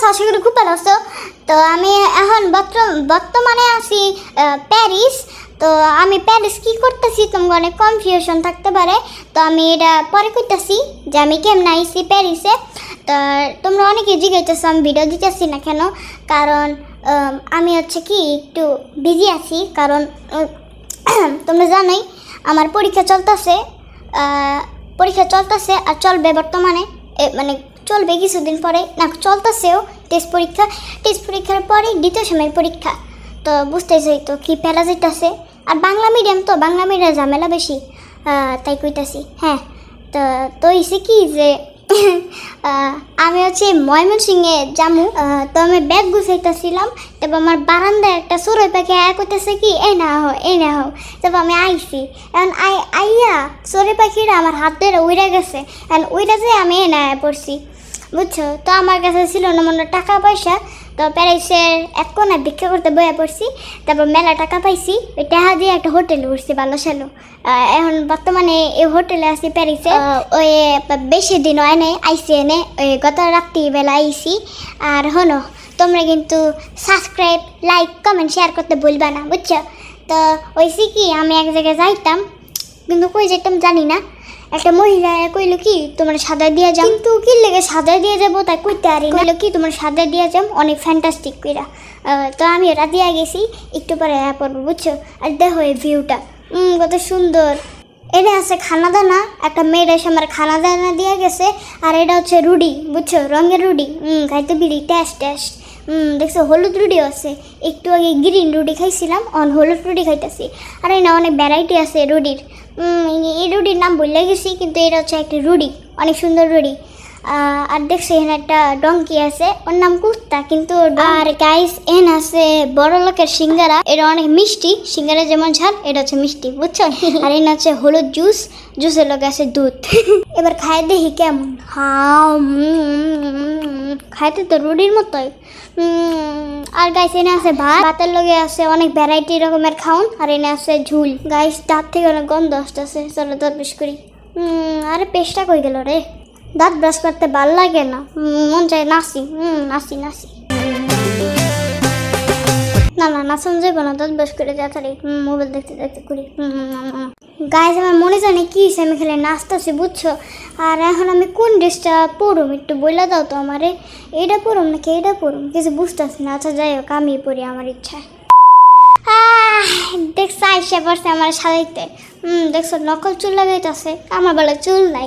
আছো? আশা করি খুব ভালো আছো। তো আমি এখন বর্তমানে আছি প্যারিস। তো আমি প্যারিস কি করতেছি তোমার অনেক কনফিউশন থাকতে পারে। তো আমি এটা পরে করতেছি যে আমি কেমন আইছি প্যারিসে। তো তোমরা অনেকে জিজ্ঞাসা আমি ভিডিও দিতেছি না কেন, কারণ আমি হচ্ছে কি একটু বিজি আছি। কারণ তোমরা জানোই আমার পরীক্ষা চলতেছে আর চলবে বর্তমানে, মানে চলবে কিছুদিন পরে, না চলতেছেও টেস্ট পরীক্ষার পরে দ্বিতীয় সময়ের পরীক্ষা। তো বুঝতেছই তো কি প্যারা যাইতেছে। আর বাংলা মিডিয়াম ঝামেলা বেশি, তাই কইতাছি। হ্যাঁ, তো হয়েছে কি যে আমি হচ্ছে ময়মনসিংহে যামু। তো আমি ব্যাগ গুছাইতেছিলাম, তারপর আমার বারান্দায় একটা চড়ুই পাখি আয়া করতেছে কি এই না হও। তারপর আমি আইছি, এখন আইয়া চড়ুই পাখিটা আমার হাত ধরে উইরা গেছে, এখন উইরা যে আমি এনে আয়া পড়ছি, বুঝছো। তো আমার কাছে ছিল না মনে টাকা পয়সা। তো প্যারিসের এক কোনায় ভিক্ষা করতে বইয়া পড়ছি। তারপর মেলা টাকা পাইছি, ওই টাকা দিয়ে একটা হোটেলে উঠছি ভালো সালো। এখন বর্তমানে এই হোটেলে আছি প্যারিসে। ওই বেশি দিন হয় নাই আইসি, এনে ওই গত রাত্রিবেলা আইসি। আর হনো, তোমরা কিন্তু সাবস্ক্রাইব, লাইক, কমেন্ট, শেয়ার করতে ভুলবা না, বুঝছো। তো ওইসি কি আমি এক জায়গায় যাইতাম, কিন্তু কই যেতাম জানি না। একটা মহিলা কইলো কি তোমার সাজা দিয়ে যাও, কিন্তু কি লেগে সাজা দিয়ে যাবো তাই কইতে পারি না। কইলো কি তোমার সাজা দিয়ে যাও অনেক ফ্যান্টাস্টিক কইরা। তো আমি ওরা দিয়ে গেছি, একটু পরে পড়বো, বুঝছো। আর দেখো এই ভিউটা কত সুন্দর। এটা আছে খানা দানা, একটা মেয়ের এসে আমার খানা দানা দিয়ে গেছে। আর এটা হচ্ছে রুডি, বুঝছো, রঙের রুডি। খাইতে বিড়ি টেস্ট দেখছো, হলুদ রুডিও আছে। একটু আগে গ্রিন রুডি খাইছিলাম, হলুদ রুডি খাইতেছি। আর এই না অনেক ভ্যারাইটি আছে রুডির। এই রুডির নাম বললে গেছি, কিন্তু এটা হচ্ছে একটা রুডি, অনেক সুন্দর রুডি। আর দেখছি এখানে একটা ডঙ্কি আছে, ওর নাম কুত্তা কিন্তু। আর গাইস এন আছে বড় লোকের সিঙ্গারা, এটা অনেক মিষ্টি। সিঙ্গারা যেমন ঝাল, এটা হচ্ছে মিষ্টি, বুঝছো। আর এন আছে হলুদ জুসের লোক আছে দুধ। এবার খাই দেখি কেমন। খাইতে তো রুডির মতোই। আর গাইস এনে আছে ভাতের লগে আছে অনেক ভ্যারাইটি রকমের খাওন। আর এনে আছে ঝুল। গাইস দাঁত থেকে অনেক গন্ধ আসতেছে, চলো দাঁত ব্রাশ করি। আরে পেস্টটা কই গেল রে, দাঁত ব্রাশ করতে ভাল লাগে না, মন চাই নাচি। না নাচান যাইব না, দাঁত ব্রাশ করে তাড়াতাড়ি মোবাইল দেখতে করি। গাইস আমার মনে জানে কি আমি খেলে নাচতেছি, বুঝছো। আর এখন আমি কোন ড্রেসটা পরুম একটু বলে দাও তো আমারে। এটা পরুম নাকি এটা পরুম, কিছু বুঝতেছি না। আচ্ছা যাই হোক, আমি পরি আমার ইচ্ছায়। দেখছো আইসা পড়ছে আমার সাজাইতে। দেখছো নকল চুল লাগাইতেছে, আমার বেলা চুল নাই।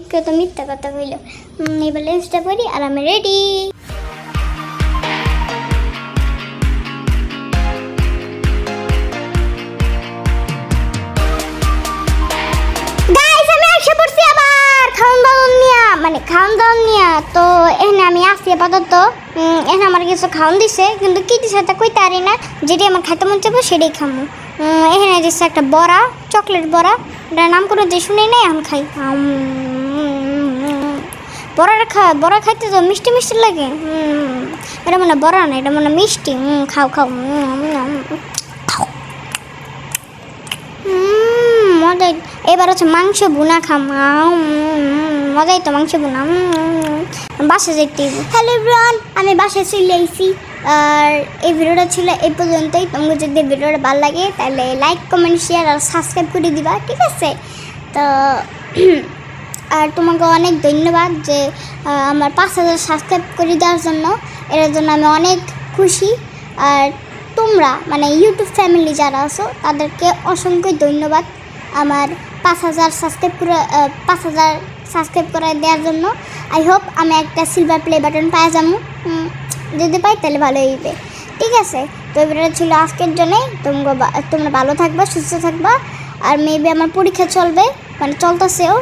কেউ তো মিথ্যা কথা কইল। এবার লেন্সটা পরি আর আমি রেডি। খাওয়ান দাওয়ান নিয়া। তো এখানে আমি আসি আপাতত। এখানে আমার কিছু খাওয়ান দিছে, কিন্তু কি দিছে তা কইতে পারি না। যেটি আমার খাইতে মন চাইবো সেটাই খামো। এখানে দিচ্ছে একটা বড়া, চকলেট বড়া। এটার নাম করে যে শুনে নেই, এখন খাই। বড়া খাইতে তো মিষ্টি লাগে। এটা মনে বড়া না, এটা মনে মিষ্টি। খাও মজাই। এবার হচ্ছে মাংস ভুনা খাও। মজাই তো মাংস ভুনা। বাসা যেতে। হ্যালো এভরিওয়ান, আমি বাসায় চলে আইছি। আর এই ভিডিওটা ছিল এই পর্যন্তই। তোমাকে যদি ভিডিওটা ভালো লাগে তাহলে লাইক, কমেন্ট, শেয়ার আর সাবস্ক্রাইব করে দিবা, ঠিক আছে। তো আর তোমাকে অনেক ধন্যবাদ যে আমার 5000 সাবস্ক্রাইব করে দেওয়ার জন্য। এর জন্য আমি অনেক খুশি। আর তোমরা মানে ইউটিউব ফ্যামিলি যারা আছো তাদেরকে অসংখ্য ধন্যবাদ আমার 5000 সাবস্ক্রাইব করে দেওয়ার জন্য। আই হোপ আমি একটা সিলভার প্লে বাটন পাই যাবো। যদি পাই তাহলে ভালো হইবে, ঠিক আছে। তো এবারে ছিল আজকের জন্যে। তোমরা ভালো থাকবা, সুস্থ থাকবা। আর মেবি আমার পরীক্ষা চলবে, মানে চলতেছেও,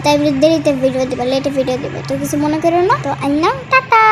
তাই দেরিতে ভিডিও দিবে, লেটে ভিডিও দিবে। তো কিছু মনে করো না। তো আইনা টাটা।